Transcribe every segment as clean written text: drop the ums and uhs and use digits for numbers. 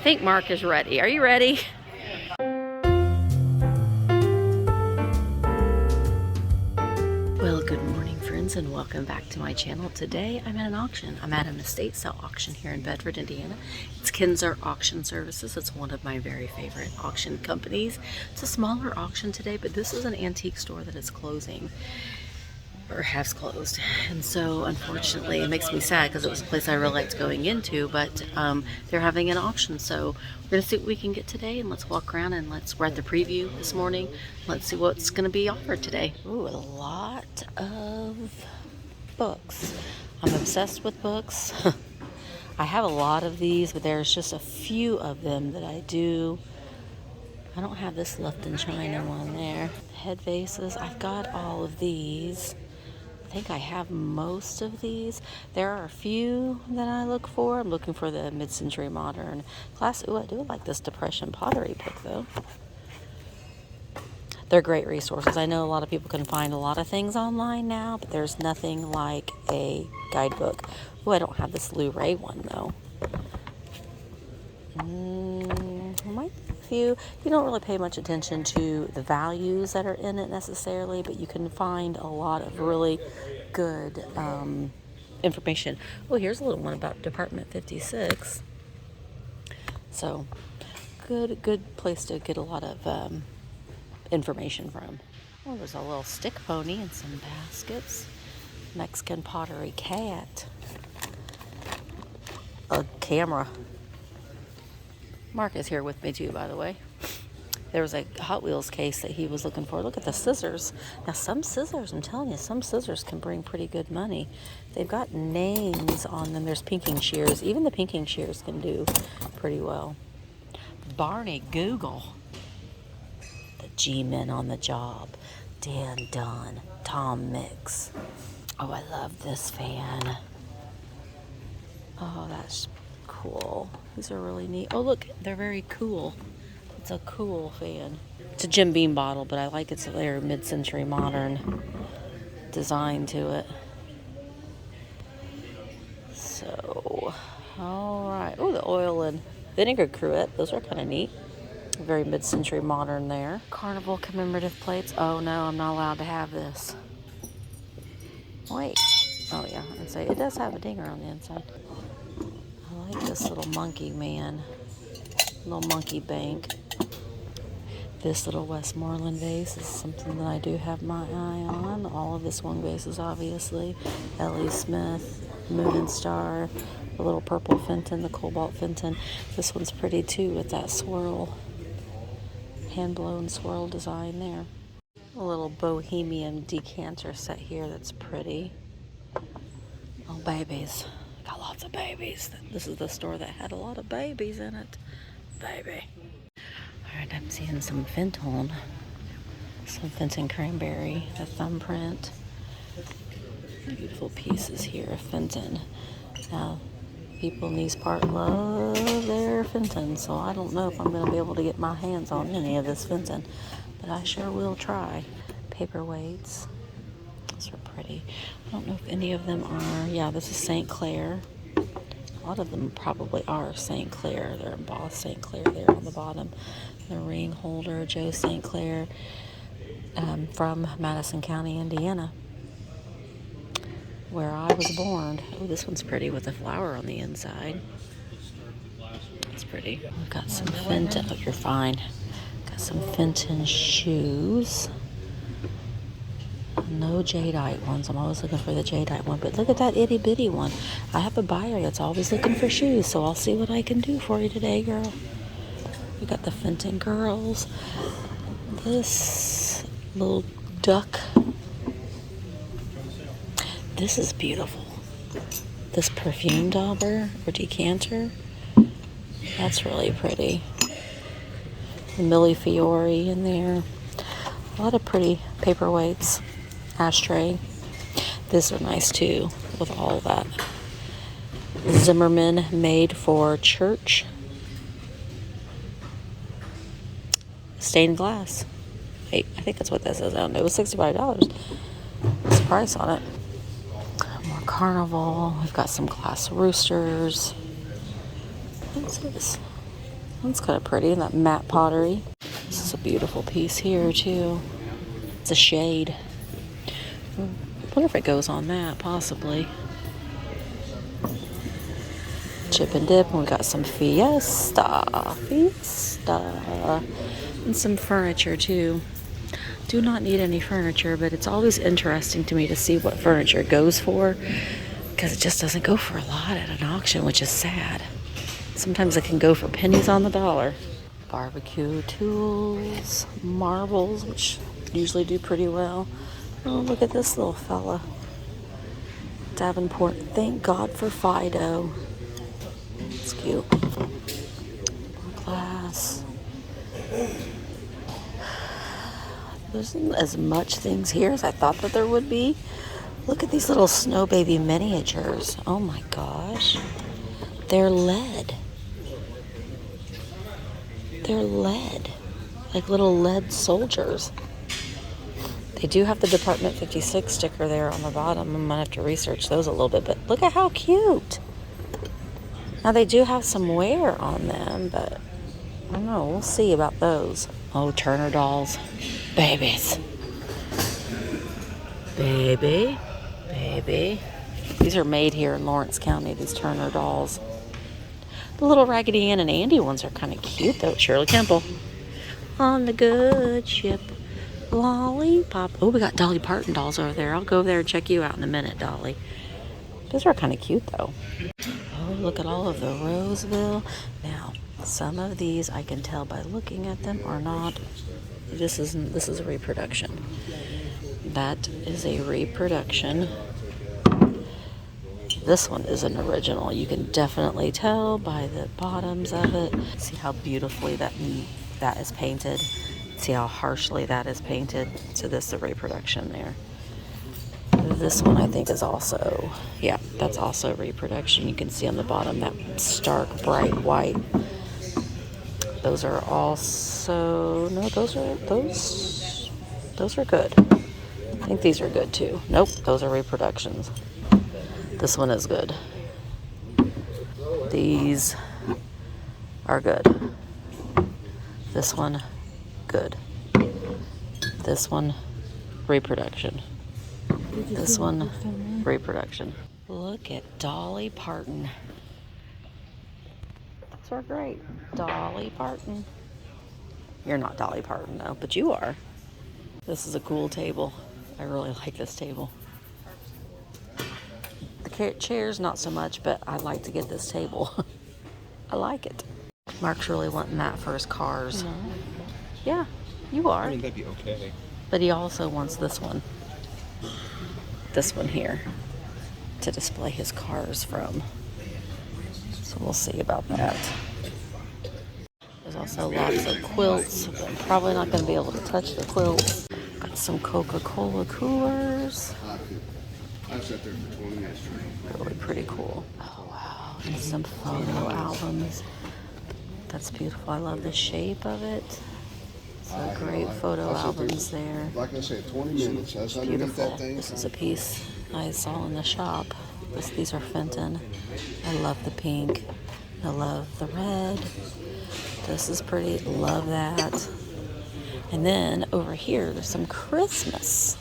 think Mark is ready. Are you ready? Well, good morning friends, and welcome back to my channel. Today I'm at an auction. I'm at an estate sale auction here in Bedford, Indiana. It's Kinzer Auction Services. It's one of my very favorite auction companies. It's a smaller auction today, but this is an antique store that is closing, or has closed, and so unfortunately it makes me sad because it was a place I really liked going into, but they're having an auction, so we're gonna see what we can get today, and let's walk around and we're at the preview this morning. Let's see what's gonna be offered today. Ooh, a lot of books. I'm obsessed with books. I have a lot of these, but there's just a few of them that I do. I don't have this left in China one there. Head vases, I've got all of these. I think I have most of these. There are a few that I look for. I'm looking for the mid-century modern class. Ooh, I do like this Depression pottery book though. They're great resources. I know a lot of people can find a lot of things online now, but there's nothing like a guidebook. Ooh, I don't have this Lou Ray one though. Might be a few. You don't really pay much attention to the values that are in it necessarily, but you can find a lot of really good information. Oh, here's a little one about Department 56. So, good place to get a lot of information from. Oh, there's a little stick pony and some baskets. Mexican pottery cat. A camera. Mark is here with me too, by the way. There was a Hot Wheels case that he was looking for. Look at the scissors. Now some scissors, I'm telling you, some scissors can bring pretty good money. They've got names on them. There's pinking shears. Even the pinking shears can do pretty well. Barney Google. The G-Men on the Job. Dan Dunn. Tom Mix. Oh, I love this fan. Oh, that's cool. These are really neat. Oh, look, they're very cool. It's a cool fan. It's a Jim Beam bottle, but I like its very mid-century modern design to it. So, all right. Oh, the oil and vinegar cruet. Those are kind of neat. Very mid-century modern there. Carnival commemorative plates. Oh no, I'm not allowed to have this. Wait. Oh yeah, I'd say it does have a dinger on the inside. I like this little monkey man. Little monkey bank. This little Westmoreland vase is something that I do have my eye on. All of the swung vases, obviously. Ellie Smith, Moon and Star, the little purple Fenton, the cobalt Fenton. This one's pretty too with that swirl, hand-blown swirl design there. A little bohemian decanter set here that's pretty. Oh, babies. Got lots of babies. This is the store that had a lot of babies in it. Baby. Alright, I'm seeing some Fenton. Some Fenton cranberry. The thumbprint. Beautiful pieces here of Fenton. Now, people in these parts love their Fenton, so I don't know if I'm going to be able to get my hands on any of this Fenton, but I sure will try. Paperweights. Those are pretty. I don't know if any of them are. Yeah, this is St. Clair. A lot of them probably are St. Clair. They're embossed St. Clair there on the bottom. The ring holder, Joe St. Clair, from Madison County, Indiana, where I was born. Oh, this one's pretty with a flower on the inside. It's pretty. We've got some Fenton. Oh, you're fine. Got some Fenton shoes. No jadeite ones. I'm always looking for the jadeite one, but look at that itty bitty one. I have a buyer that's always looking for shoes, so I'll see what I can do for you today, girl. We got the Fenton girls. This little duck. This is beautiful. This perfume dauber or decanter. That's really pretty. Millie Fiore in there. A lot of pretty paperweights. Ashtray. These are nice too, with all that. Zimmerman made for church. Stained glass. Hey, I think that's what that says. I don't know. It was $65. That's the price on it. More Carnival. We've got some glass roosters. What's this? That's kind of pretty, that matte pottery. This is a beautiful piece here too. It's a shade. I wonder if it goes on that, possibly. Chip and dip, and we got some Fiesta, and some furniture too. Do not need any furniture, but it's always interesting to me to see what furniture goes for, because it just doesn't go for a lot at an auction, which is sad. Sometimes it can go for pennies on the dollar. Barbecue tools, marbles, which usually do pretty well. Oh, look at this little fella. Davenport, thank God for Fido. It's cute. Glass. There isn't as much things here as I thought that there would be. Look at these little snow baby miniatures. Oh my gosh. They're lead. They're lead. Like little lead soldiers. They do have the Department 56 sticker there on the bottom. I might have to research those a little bit, but look at how cute. Now they do have some wear on them, but I don't know. We'll see about those. Oh, Turner dolls. Babies. Baby. Baby. These are made here in Lawrence County, these Turner dolls. The little Raggedy Ann and Andy ones are kind of cute, though. Shirley Temple. On the good ship. Lollipop. Oh, we got Dolly Parton dolls over there. I'll go over there and check you out in a minute, Dolly. Those are kind of cute, though. Oh, look at all of the Roseville. Now, some of these I can tell by looking at them are not. This is a reproduction. That is a reproduction. This one is an original. You can definitely tell by the bottoms of it. See how beautifully that is painted. See how harshly that is painted. So this is a reproduction there. This one I think is also, yeah, that's also a reproduction. You can see on the bottom that stark bright white. Those are also, no, those are good. I think these are good too. Nope, those are reproductions. This one is good. These are good. This one, good. This one, reproduction. This one, reproduction. Look at Dolly Parton. Those are great. Dolly Parton. You're not Dolly Parton though, but you are. This is a cool table. I really like this table. The chairs, not so much, but I'd like to get this table. I like it. Mark's really wanting that for his cars. No. Yeah, you are. I mean, that'd be okay. But he also wants this one. This one here. To display his cars from. So we'll see about that. There's also lots of quilts. I'm probably not going to be able to touch the quilts. Got some Coca-Cola coolers. Really pretty cool. Oh wow, and some photo albums. That's beautiful. I love the shape of it. So great photo albums there. Like I said, 20 minutes. That's Beautiful. This is a piece I saw in the shop. These are Fenton. I love the pink. I love the red. This is pretty. Love that. And then over here, there's some Christmas.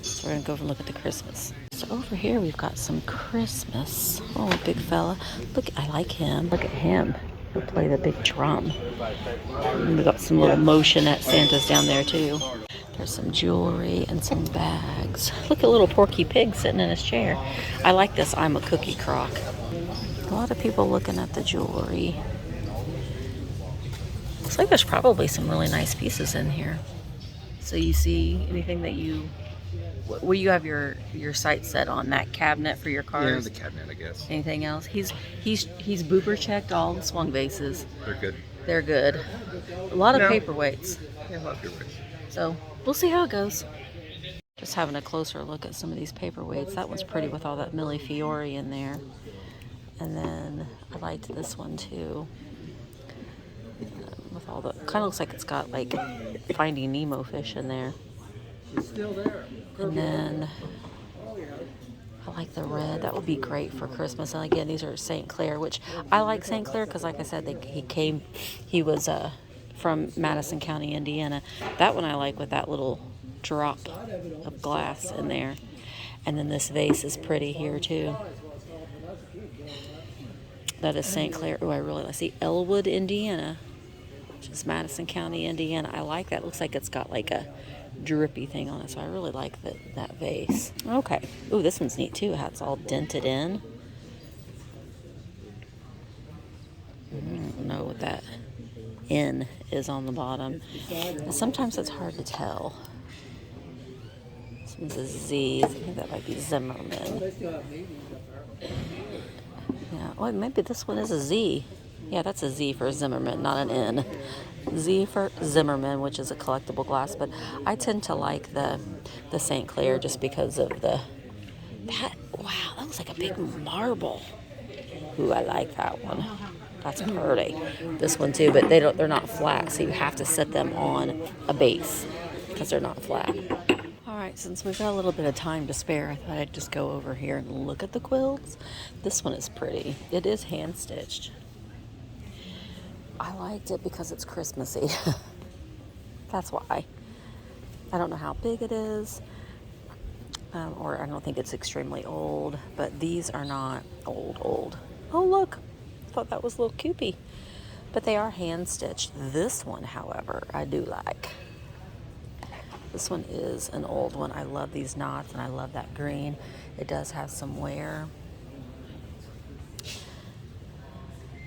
So we're gonna go over and look at the Christmas. So over here, we've got some Christmas. Oh, big fella. Look, I like him. Look at him. He'll play the big drum. And we got some little motionette Santas down there too. There's some jewelry and some bags. Look at little Porky Pig sitting in his chair. I like this I'm a Cookie Crock. A lot of people looking at the jewelry. Looks like there's probably some really nice pieces in here. So you see anything that you, where you have your sight set on, that cabinet for your cars? Yeah, the cabinet, I guess. Anything else? He's booper checked all the swung bases. They're good. They're good. A lot of paperweights. Yeah, a lot of paperweights. So we'll see how it goes. Just having a closer look at some of these paperweights. That one's pretty with all that Millie Fiore in there. And then I liked this one too. With all the, kind of looks like it's got like Finding Nemo fish in there. It's still there. And then I like the red. That would be great for Christmas. And again, these are St. Clair, which I like St. Clair because, like I said, he was from Madison County, Indiana. That one I like with that little drop of glass in there. And then this vase is pretty here too. That is St. Clair. Oh, I really like. See, Elwood, Indiana, which is Madison County, Indiana. I like that. It looks like it's got like a drippy thing on it, so I really like that vase. Okay. Ooh, this one's neat too. How it's all dented in. I don't know what that N is on the bottom. And sometimes it's hard to tell. This one's a Z. I think that might be Zimmerman. Yeah. Oh, maybe this one is a Z. Yeah, that's a Z for Zimmerman, not an N. Z for Zimmerman, which is a collectible glass, but I tend to like the St. Clair just because of wow, that looks like a big marble. Ooh, I like that one. That's pretty. This one too, but they're not flat, so you have to set them on a base because they're not flat. All right, since we've got a little bit of time to spare, I thought I'd just go over here and look at the quilts. This one is pretty. It is hand stitched. I liked it because it's Christmassy. That's why. I don't know how big it is, or I don't think it's extremely old, but these are not old. Oh, look. I thought that was a little cupie. But they are hand stitched. This one, however, I do like. This one is an old one. I love these knots and I love that green. It does have some wear.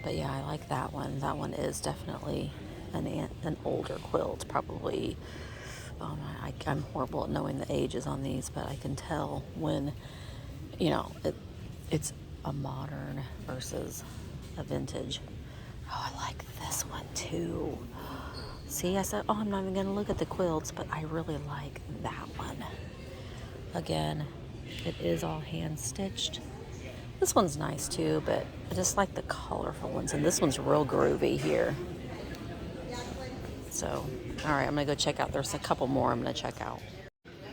But yeah, I like that one. That one is definitely an older quilt. Probably, I'm horrible at knowing the ages on these, but I can tell when, it's a modern versus a vintage. Oh, I like this one too. See, I said, I'm not even going to look at the quilts, but I really like that one. Again, it is all hand stitched. This one's nice too, but I just like the colorful ones. And this one's real groovy here. So, all right, I'm going to go check out. There's a couple more I'm going to check out.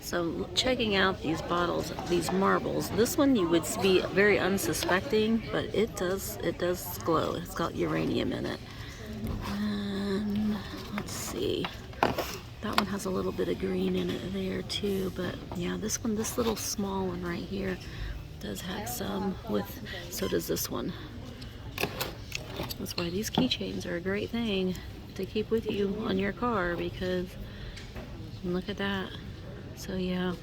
So, checking out these bottles, these marbles. This one you would be very unsuspecting, but it does glow. It's got uranium in it. Let's see. That one has a little bit of green in it there too, but yeah, this little small one right here does have some so does this one. That's why these keychains are a great thing to keep with you on your car, because look at that. So yeah,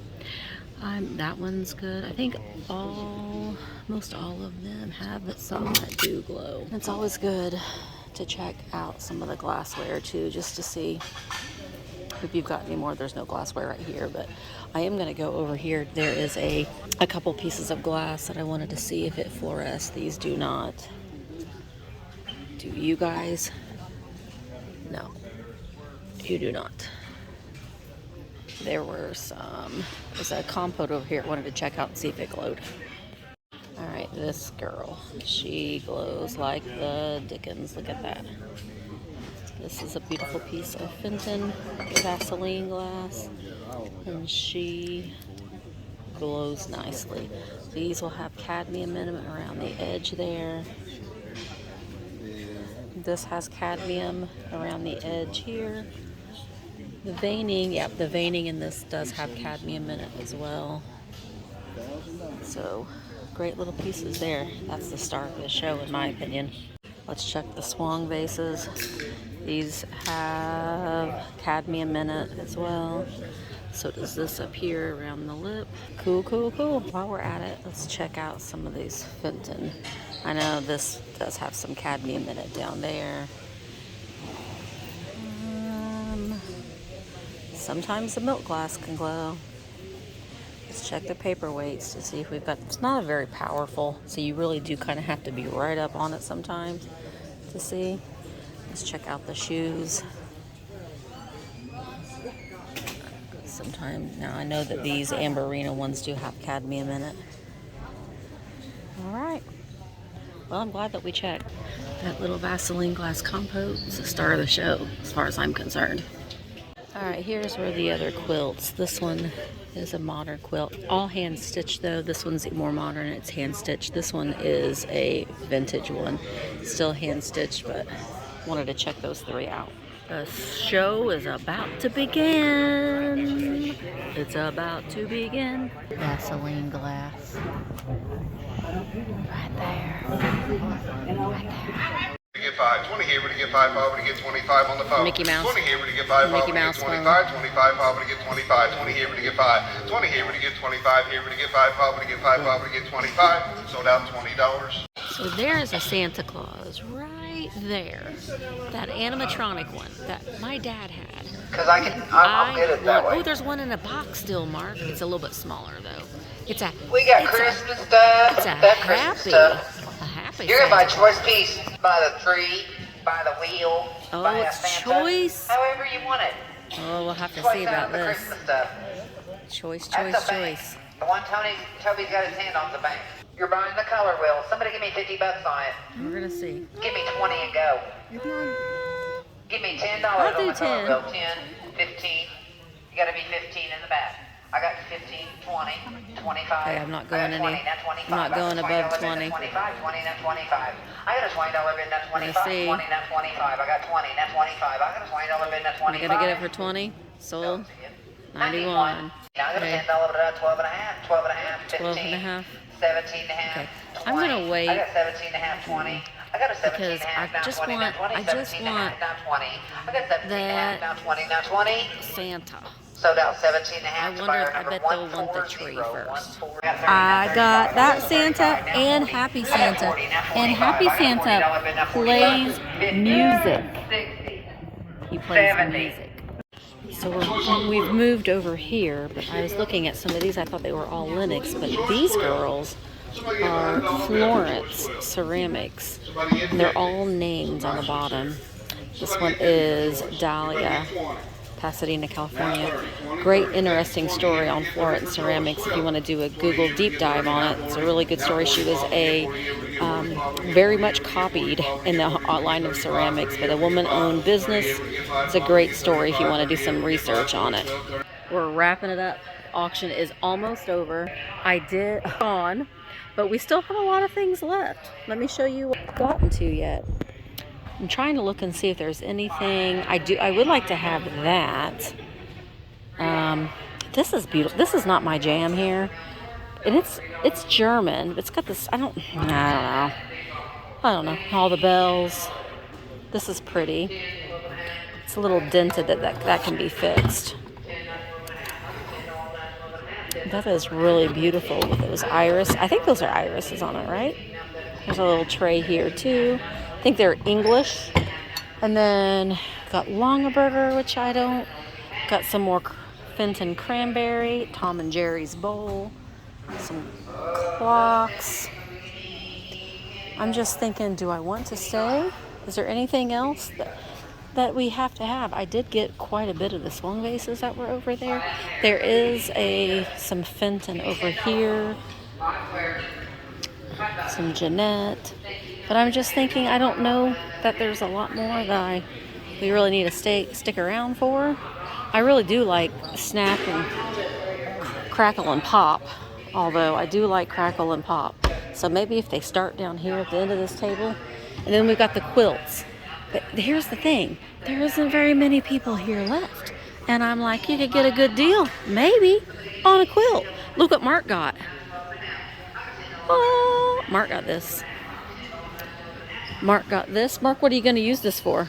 that one's good. I think most all of them have some that do glow. It's always good to check out some of the glassware too, just to see if you've got any more. There's no glassware right here, but I am going to go over here. There is a couple pieces of glass that I wanted to see if it fluoresces. These do not. Do you guys? No, you do not. There's a compote over here I wanted to check out and see if it glowed. All right, this girl, she glows like the dickens. Look at that. This is a beautiful piece of Fenton Vaseline glass, and she glows nicely. These will have cadmium in them around the edge there. This has cadmium around the edge here. The veining, the veining in this does have cadmium in it as well. So, great little pieces there. That's the star of the show, in my opinion. Let's check the swang vases. These have cadmium in it as well. So does this up here around the lip. Cool. While we're at it, let's check out some of these Fenton. I know this does have some cadmium in it down there. Sometimes the milk glass can glow. Let's check the paperweights to see if we've got. It's not a very powerful, so you really do kind of have to be right up on it sometimes to see. Let's check out the shoes. Sometimes, now I know that these Amberina ones do have cadmium in it. All right. Well, I'm glad that we checked. That little Vaseline glass compote is the star of the show, as far as I'm concerned. All right, here's where the other quilts. This one is a modern quilt. All hand stitched though. This one's more modern. It's hand stitched. This one is a vintage one. Still hand stitched, but wanted to check those three out. The show is about to begin. It's about to begin. Vaseline glass. Right there. Right there. Get 5, 20 here, to get 5, to get 25 on the phone. Mickey Mouse. 20 here, to get 5, Mickey to Mouse get 25, 25 to get 25, 20 here, to get 5, 20 here, to get 25 here, to get 5, to get 5, to get 25, sold out $20. So there's a Santa Claus right there. That animatronic one that my dad had. Because I'm good at that way. Oh, there's one in a box still, Mark. It's a little bit smaller though. It's a. We got it's Christmas stuff. It's a that happy. Christmas stuff. A happy. You're gonna buy Santa choice piece. Buy the tree. Buy the wheel. Oh, buy a it's Santa. choice. However you want it. Oh, we'll have to Choice see out about of the this. Christmas stuff. Choice, That's choice, the bank. choice. The one Toby's got his hand on the bank. You're buying the color wheel. Somebody give me $50 on it. We're gonna see. Give me 20 and go. Give me $10 I'll on do the color 10. wheel. 10, 15. You gotta be 15 in the back. I got 15, 20, 25. Okay, I'm not going I got 20, any. not 25. I'm not going above 20. 25, 20, not 25. I got a $20 bid, not 25. see. 20, not 25. I got 20, not 25. I got a $20 bid, not 25. Am I gonna get it for 20? Sold. 91. Now I got a Okay. $10 bid, 12 and a half, 12 and a half, 15, 12 and a half. 17 and a half, Okay. 20. I'm gonna wait. I got 17 and a half, 20. I got a 17 Because and a half, I now just 20, now want- 20, I just 17 and a half, want now 20. I got 17 and a half, now 20, now 20. Santa. Sold out 17 and a half. I to wonder- buyer I number bet they'll want the 140, tree first. 140. I got that Santa and Happy Santa. And Happy Santa plays music. 60. He plays 70. music. So we've moved over here, but I was looking at some of these. I thought they were all Linux, but these girls are Florence ceramics. They're all named on the bottom. This one is Dahlia, Pasadena, California. Great, interesting story on Florence ceramics. If you want to do a Google deep dive on it, it's a really good story. She was very much copied in the line of ceramics, but a woman-owned business. It's a great story if you want to do some research on it. We're wrapping it up. Auction is almost over. I did on, but we still have a lot of things left. Let me show you what I've gotten to yet. I'm trying to look and see if there's anything. I would like to have that. This is beautiful. This is not my jam here, and it's German. It's got this. I don't know. All the bells. This is pretty. It's a little dented. That can be fixed. That is really beautiful with those iris. I think those are irises on it, right? There's a little tray here too. I think they're English. And then got Longaberger, which I don't. Got some more Fenton cranberry, Tom and Jerry's bowl, some clocks. I'm just thinking, do I want to stay? Is there anything else that we have to have? I did get quite a bit of the swung vases that were over there. There is some Fenton over here, some Jeanette. But I'm just thinking, I don't know that there's a lot more that we really need to stick around for. I really do like Snap and Crackle and Pop, although I do like Crackle and Pop. So maybe if they start down here at the end of this table, and then we've got the quilts. But here's the thing, there isn't very many people here left. And I'm like, you could get a good deal, maybe, on a quilt. Look what Mark got. Oh, Mark got this. Mark, what are you going to use this for?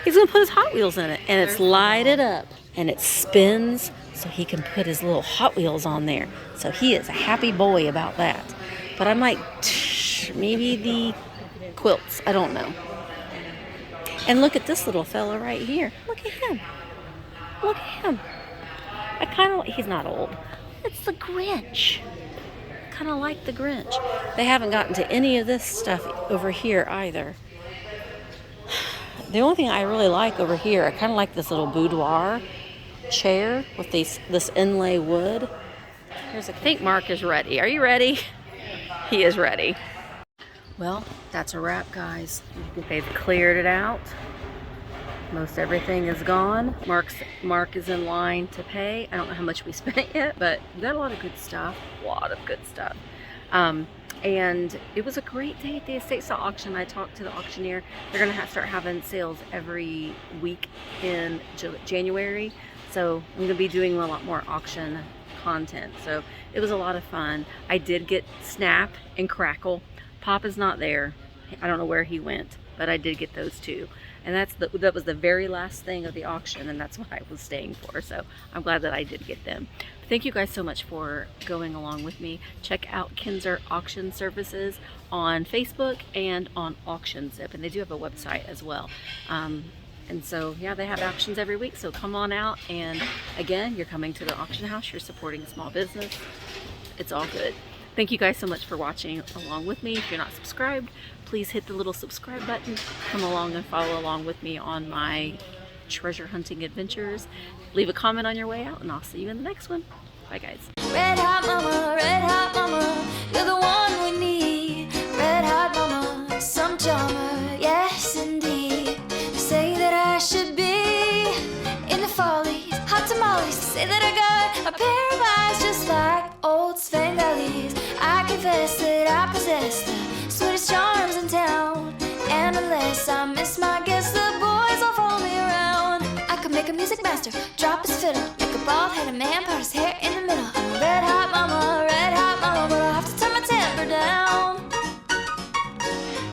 He's going to put his Hot Wheels in it. And it's lighted up. And it spins so he can put his little Hot Wheels on there. So he is a happy boy about that. But I'm like, maybe the quilts. I don't know. And look at this little fella right here. Look at him. Look at him. He's not old. It's the Grinch. Kind of like the Grinch. They haven't gotten to any of this stuff over here either. The only thing I really like over here, I kind of like this little boudoir chair with this inlay wood. I think Mark is ready. Are you ready? He is ready. Well, that's a wrap, guys. They've cleared it out. Most everything is gone. Mark is in line to pay. I don't know how much we spent yet, but we got a lot of good stuff. A lot of good stuff. And it was a great day at the estate sale auction. I talked to the auctioneer. They're gonna start having sales every week in January. So I'm gonna be doing a lot more auction content. So it was a lot of fun. I did get Snap and Crackle. Pop is not there. I don't know where he went, but I did get those two. And that was the very last thing of the auction, and that's what I was staying for. So I'm glad that I did get them. Thank you guys so much for going along with me. Check out Kinzer Auction Services on Facebook and on AuctionZip, and they do have a website as well. And so, yeah, they have auctions every week, so come on out. And again, you're coming to the auction house, you're supporting small business. It's all good. Thank you guys so much for watching along with me. If you're not subscribed, please hit the little subscribe button. Come along and follow along with me on my treasure hunting adventures. Leave a comment on your way out, and I'll see you in the next one. Bye, guys. Red hot mama, you're the one we need. Red hot mama, some charmer, yes indeed. They say that I should be in the follies, hot tamales. They say that I got a pair of eyes just like old Svengali. I confess that I possess the sweetest charms in town. And unless I miss my guess, the boys all follow me around. I could make a music master drop his fiddle, make a bald-headed man part his hair